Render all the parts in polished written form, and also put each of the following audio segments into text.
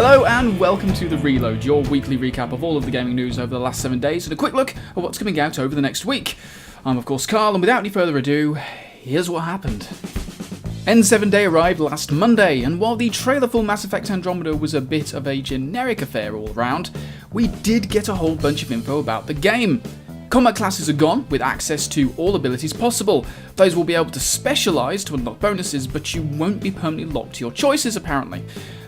Hello and welcome to The Reload, your weekly recap of all of the gaming news over the last 7 days and a quick look at what's coming out over the next week. I'm of course Carl, and without any further ado, here's what happened. N7 Day arrived last Monday, and while the trailer for Mass Effect Andromeda was a bit of a generic affair all around, we did get a whole bunch of info about the game. Combat classes are gone, with access to all abilities possible. Players will be able to specialise to unlock bonuses, but you won't be permanently locked to your choices apparently.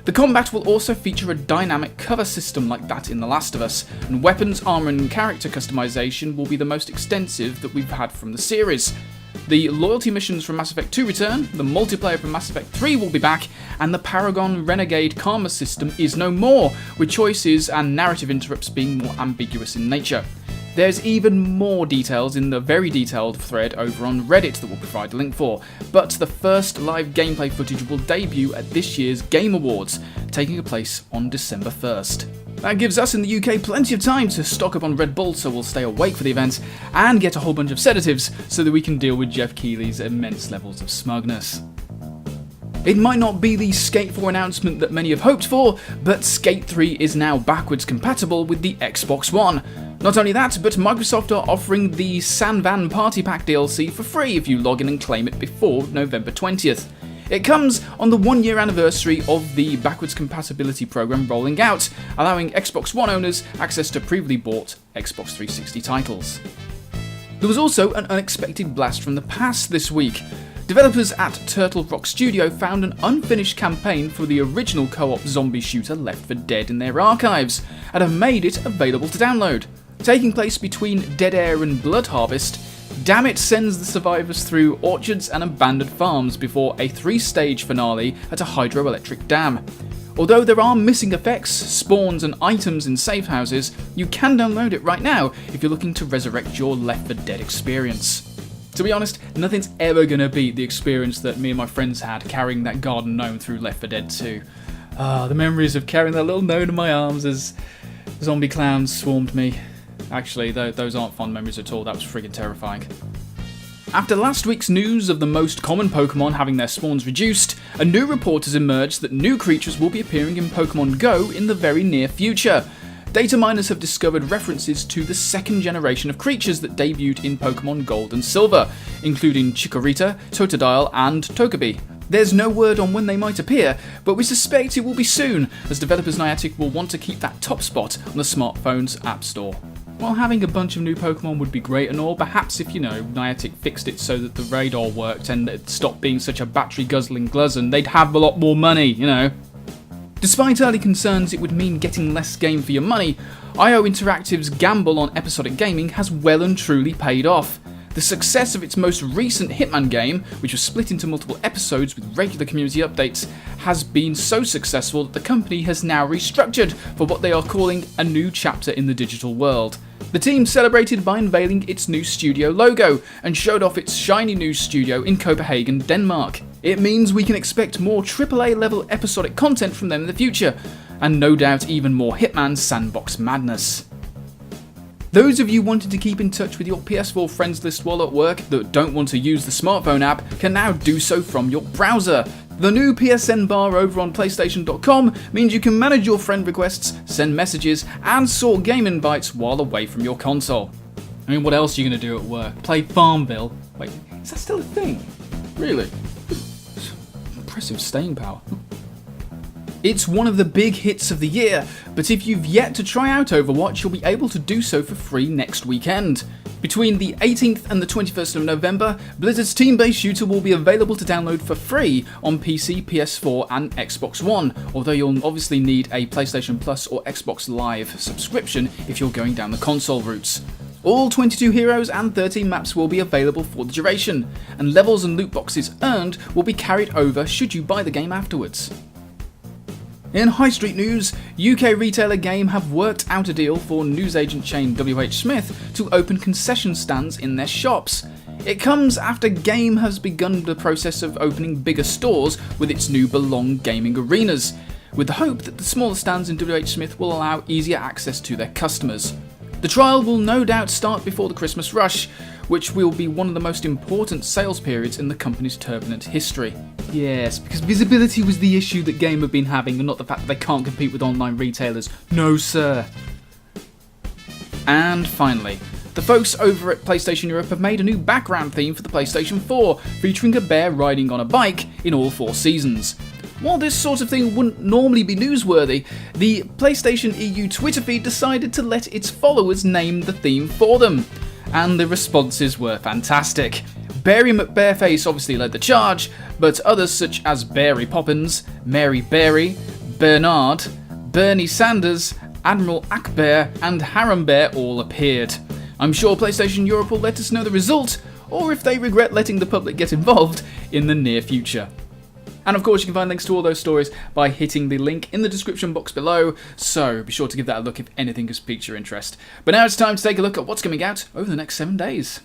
The combat will also feature a dynamic cover system like that in The Last of Us, and weapons, armour and character customization will be the most extensive that we've had from the series. The loyalty missions from Mass Effect 2 return, the multiplayer from Mass Effect 3 will be back, and the Paragon Renegade Karma system is no more, with choices and narrative interrupts being more ambiguous in nature. There's even more details in the very detailed thread over on Reddit that we'll provide a link for, but the first live gameplay footage will debut at this year's Game Awards, taking place on December 1st. That gives us in the UK plenty of time to stock up on Red Bull, so we'll stay awake for the event, and get a whole bunch of sedatives so that we can deal with Jeff Keighley's immense levels of smugness. It might not be the Skate 4 announcement that many have hoped for, but Skate 3 is now backwards compatible with the Xbox One. Not only that, but Microsoft are offering the San Van Party Pack DLC for free if you log in and claim it before November 20th. It comes on the 1 year anniversary of the backwards compatibility program rolling out, allowing Xbox One owners access to previously bought Xbox 360 titles. There was also an unexpected blast from the past this week. Developers at Turtle Rock Studio found an unfinished campaign for the original co-op zombie shooter Left 4 Dead in their archives, and have made it available to download. Taking place between Dead Air and Blood Harvest, Dammit sends the survivors through orchards and abandoned farms before a 3-stage finale at a hydroelectric dam. Although there are missing effects, spawns and items in safe houses, you can download it right now if you're looking to resurrect your Left 4 Dead experience. To be honest, nothing's ever going to beat the experience that me and my friends had carrying that garden gnome through Left 4 Dead 2. The memories of carrying that little gnome in my arms as zombie clowns swarmed me. Actually, those aren't fond memories at all, that was friggin' terrifying. After last week's news of the most common Pokemon having their spawns reduced, a new report has emerged that new creatures will be appearing in Pokemon Go in the very near future. Data miners have discovered references to the second generation of creatures that debuted in Pokemon Gold and Silver, including Chikorita, Totodile and Togepi. There's no word on when they might appear, but we suspect it will be soon, as developers Niantic will want to keep that top spot on the smartphone's App Store. While having a bunch of new Pokemon would be great and all, perhaps if, Niantic fixed it so that the radar worked and it stopped being such a battery-guzzling gluzzen, they'd have a lot more money, Despite early concerns it would mean getting less game for your money, IO Interactive's gamble on episodic gaming has well and truly paid off. The success of its most recent Hitman game, which was split into multiple episodes with regular community updates, has been so successful that the company has now restructured for what they are calling a new chapter in the digital world. The team celebrated by unveiling its new studio logo and showed off its shiny new studio in Copenhagen, Denmark. It means we can expect more AAA level episodic content from them in the future, and no doubt even more Hitman sandbox madness. Those of you wanting to keep in touch with your PS4 friends list while at work that don't want to use the smartphone app can now do so from your browser. The new PSN Bar over on PlayStation.com means you can manage your friend requests, send messages, and sort game invites while away from your console. I mean, what else are you going to do at work? Play Farmville? Wait, is that still a thing? Really? Impressive staying power. It's one of the big hits of the year, but if you've yet to try out Overwatch, you'll be able to do so for free next weekend. Between the 18th and the 21st of November, Blizzard's team-based shooter will be available to download for free on PC, PS4 and Xbox One, although you'll obviously need a PlayStation Plus or Xbox Live subscription if you're going down the console routes. All 22 heroes and 13 maps will be available for the duration, and levels and loot boxes earned will be carried over should you buy the game afterwards. In High Street news, UK retailer Game have worked out a deal for newsagent chain WH Smith to open concession stands in their shops. It comes after Game has begun the process of opening bigger stores with its new Belong gaming arenas, with the hope that the smaller stands in WH Smith will allow easier access to their customers. The trial will no doubt start before the Christmas rush, which will be one of the most important sales periods in the company's turbulent history. Yes, because visibility was the issue that Game have been having, and not the fact that they can't compete with online retailers. No, sir. And finally, the folks over at PlayStation Europe have made a new background theme for the PlayStation 4, featuring a bear riding on a bike in all 4 seasons. While this sort of thing wouldn't normally be newsworthy, the PlayStation EU Twitter feed decided to let its followers name the theme for them, and the responses were fantastic. Barry McBareface obviously led the charge, but others such as Barry Poppins, Mary Berry, Bernard, Bernie Sanders, Admiral Akbar and Harem Bear all appeared. I'm sure PlayStation Europe will let us know the result, or if they regret letting the public get involved in the near future. And of course you can find links to all those stories by hitting the link in the description box below, so be sure to give that a look if anything has piqued your interest. But now it's time to take a look at what's coming out over the next 7 days.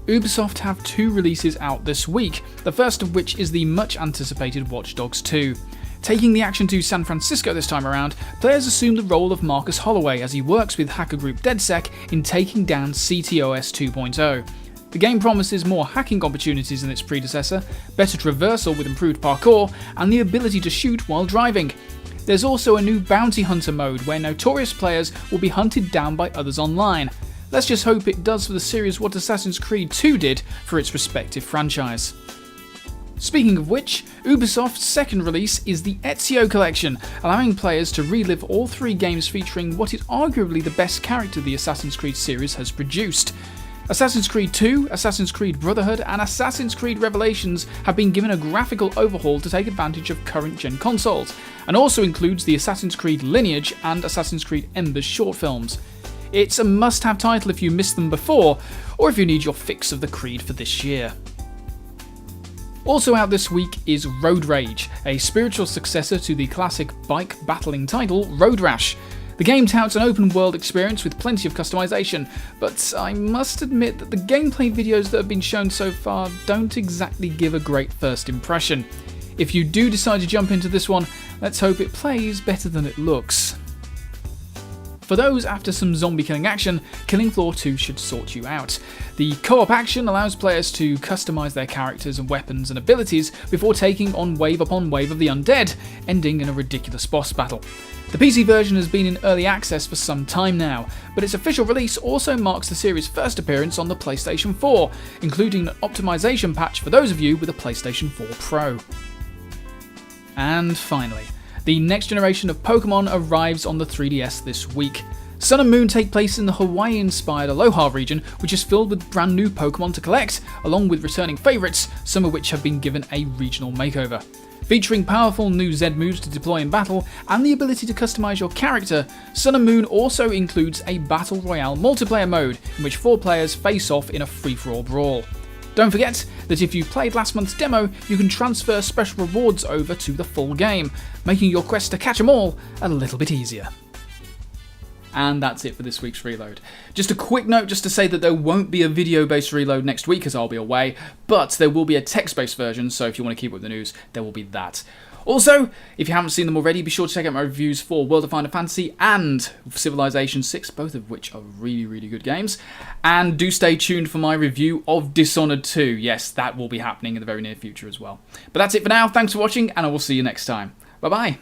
Ubisoft have 2 releases out this week, the first of which is the much anticipated Watch Dogs 2. Taking the action to San Francisco this time around, players assume the role of Marcus Holloway as he works with hacker group DedSec in taking down CTOS 2.0. The game promises more hacking opportunities than its predecessor, better traversal with improved parkour, and the ability to shoot while driving. There's also a new bounty hunter mode where notorious players will be hunted down by others online. Let's just hope it does for the series what Assassin's Creed 2 did for its respective franchise. Speaking of which, Ubisoft's second release is the Ezio Collection, allowing players to relive all 3 games featuring what is arguably the best character the Assassin's Creed series has produced. Assassin's Creed 2, Assassin's Creed Brotherhood and Assassin's Creed Revelations have been given a graphical overhaul to take advantage of current-gen consoles, and also includes the Assassin's Creed Lineage and Assassin's Creed Embers short films. It's a must-have title if you missed them before, or if you need your fix of the Creed for this year. Also out this week is Road Rage, a spiritual successor to the classic bike battling title Road Rash. The game touts an open world experience with plenty of customization, but I must admit that the gameplay videos that have been shown so far don't exactly give a great first impression. If you do decide to jump into this one, let's hope it plays better than it looks. For those after some zombie killing action, Killing Floor 2 should sort you out. The co-op action allows players to customise their characters and weapons and abilities before taking on wave upon wave of the undead, ending in a ridiculous boss battle. The PC version has been in early access for some time now, but its official release also marks the series' first appearance on the PlayStation 4, including an optimisation patch for those of you with a PlayStation 4 Pro. And finally, the next generation of Pokemon arrives on the 3DS this week. Sun and Moon take place in the Hawaii-inspired Aloha region, which is filled with brand new Pokemon to collect, along with returning favourites, some of which have been given a regional makeover. Featuring powerful new Z moves to deploy in battle and the ability to customise your character, Sun and Moon also includes a Battle Royale multiplayer mode in which 4 players face off in a free-for-all brawl. Don't forget that if you played last month's demo, you can transfer special rewards over to the full game, making your quest to catch 'em all a little bit easier. And that's it for this week's Reload. Just a quick note just to say that there won't be a video-based Reload next week as I'll be away, but there will be a text-based version, so if you want to keep up with the news, there will be that. Also, if you haven't seen them already, be sure to check out my reviews for World of Final Fantasy and Civilization 6, both of which are really, really good games. And do stay tuned for my review of Dishonored 2. Yes, that will be happening in the very near future as well. But that's it for now. Thanks for watching, and I will see you next time. Bye-bye.